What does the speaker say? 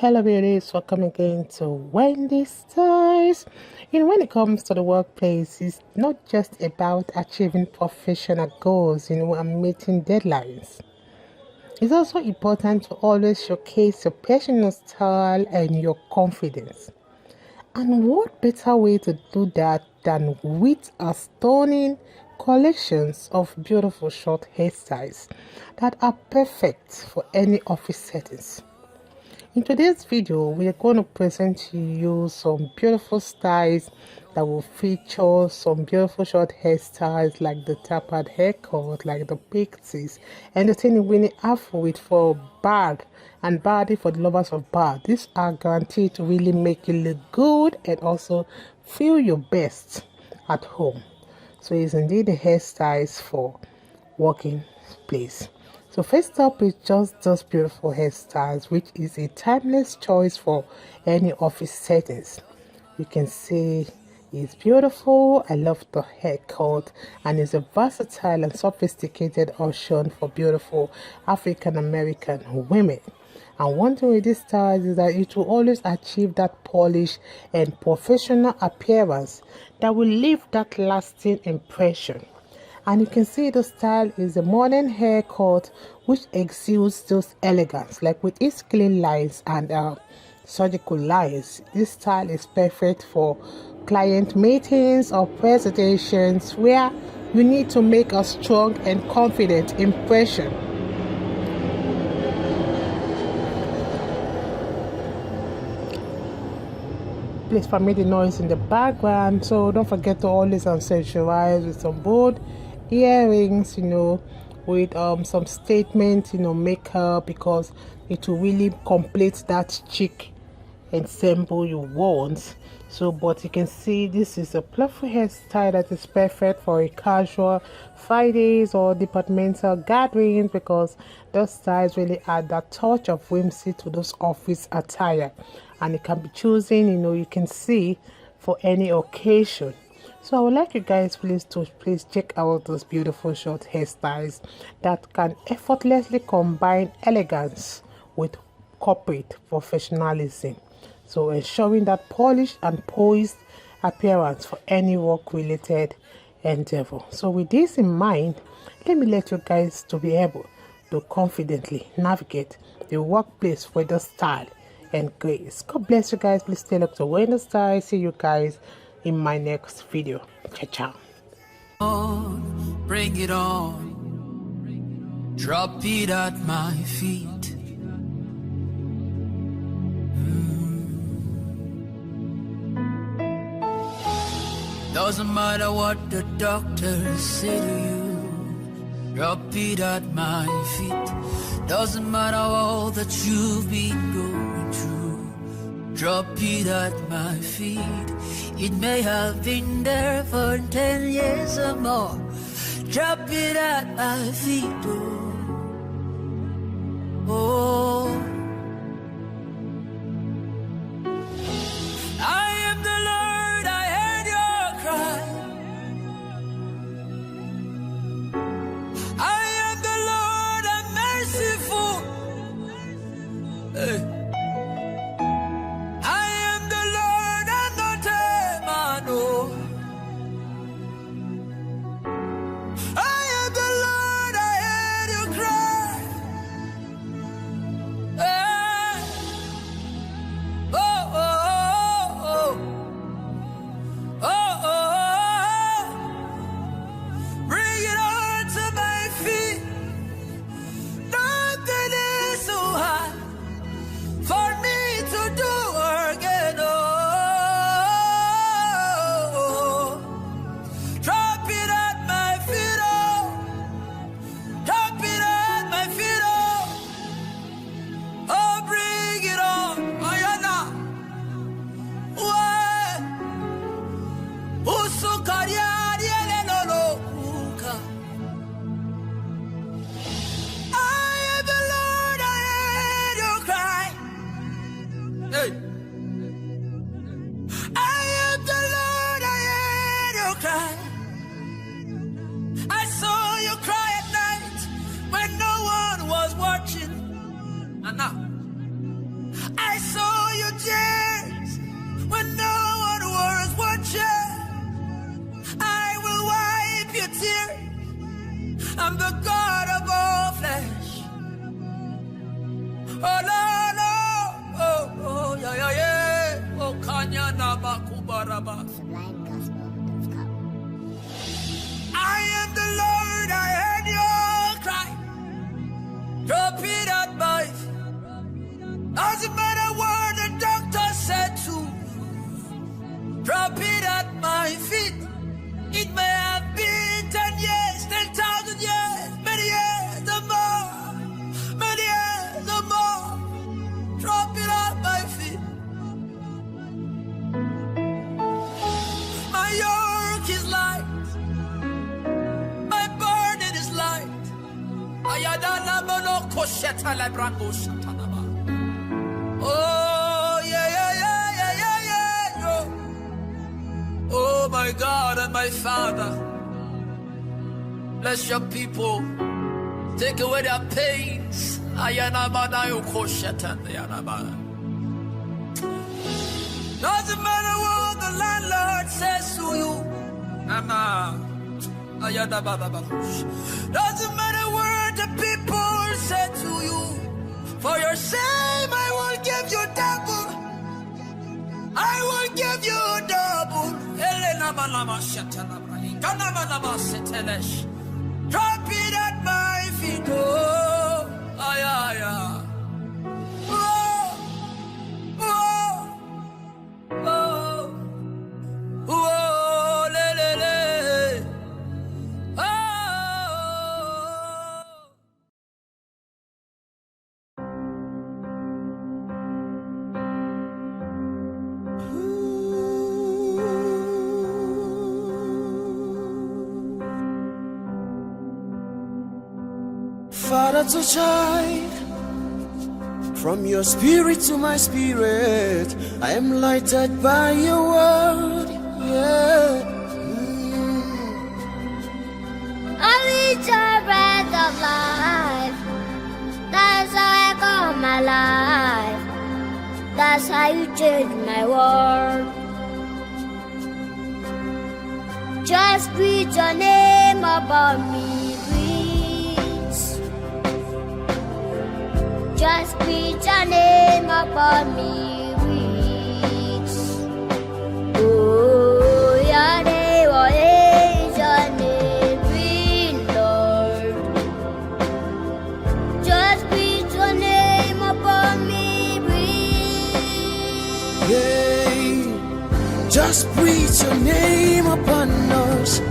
Hello beauties, welcome again to Wendy Styles. When it comes to the workplace, it's not just about achieving professional goals, and meeting deadlines. It's also important to always showcase your personal style and your confidence. And what better way to do that than with a stunning collections of beautiful short hairstyles that are perfect for any office settings. In today's video, we are going to present to you some beautiful styles that will feature some beautiful short hairstyles like the tapered haircut, like the pixies, and the teeny weeny afro with for bag and body for the lovers of bag. These are guaranteed to really make you look good and also feel your best at home. So it's indeed the hairstyles for working place. So first up is just those beautiful hairstyles, which is a timeless choice for any office settings. You can see it's beautiful. I love the haircut, and it's a versatile and sophisticated option for beautiful African American women. And one thing with this style is that it will always achieve that polish and professional appearance that will leave that lasting impression. And you can see the style is a modern haircut which exudes those elegance, like with its clean lines and surgical lines. This style is perfect for client meetings or presentations where you need to make a strong and confident impression. Please permit the noise in the background, so don't forget to always accessorize with some bold earrings, with some statement, makeup, because it will really complete that chic ensemble you want. So, but you can see this is a playful hairstyle that is perfect for a casual Fridays or departmental gatherings, because those styles really add that touch of whimsy to those office attire, and it can be chosen, you can see, for any occasion. So I would like you guys please check out those beautiful short hairstyles that can effortlessly combine elegance with corporate professionalism, so ensuring that polished and poised appearance for any work related endeavor. So with this in mind, let me let you guys to be able to confidently navigate the workplace with the style and grace. God bless you guys. Please stay locked to Wendy Style. See you guys in my next video. Ciao, ciao. Bring it on, drop it at my feet. Doesn't matter what the doctors say to you, drop it at my feet. Doesn't matter all that you've been going through, drop it at my feet. It may have been there for 10 years or more, drop it at my feet. Oh, I am the Lord, I heard your cry. I am the Lord, I'm merciful. Hey. I'm the God of all flesh. Oh, no, no. Oh, yeah, yeah, yeah. Oh, Kanya Nabakubaraba. I am the Lord, I heard your cry. Drop it at my feet. Doesn't matter what the doctor said to you. Drop it at my feet. It may have been 10 years, 10,000 years, many years or more, many years or more. Drop it at my feet. My yoke is light. My burden is light. Ayadana mono kosheta lebrango shatanaba. Oh, yeah, yeah, yeah, yeah, yeah, yeah, yo. Oh, my God and my Father. Bless your people. Take away their pains. Ayanabana yo kosheta yanaba. Doesn't matter what the landlord says to you. Mama. Doesn't matter what the people say to you. For your shame I will give you double. I will give you double. Drop it at my feet. Oh, ay, ay, ay. Oh, oh, oh, oh, le, le, le. Father to child, from your spirit to my spirit, I am lighted by your word. Yeah. I reach a breath of life. That's how I come alive. That's how you change my world. Just breathe your name upon me, breathe. Just breathe your name upon me, breathe. Oh, your name, what is your name, breathe, Lord. Just breathe your name upon me, breathe. Yeah. Just breathe your name upon us.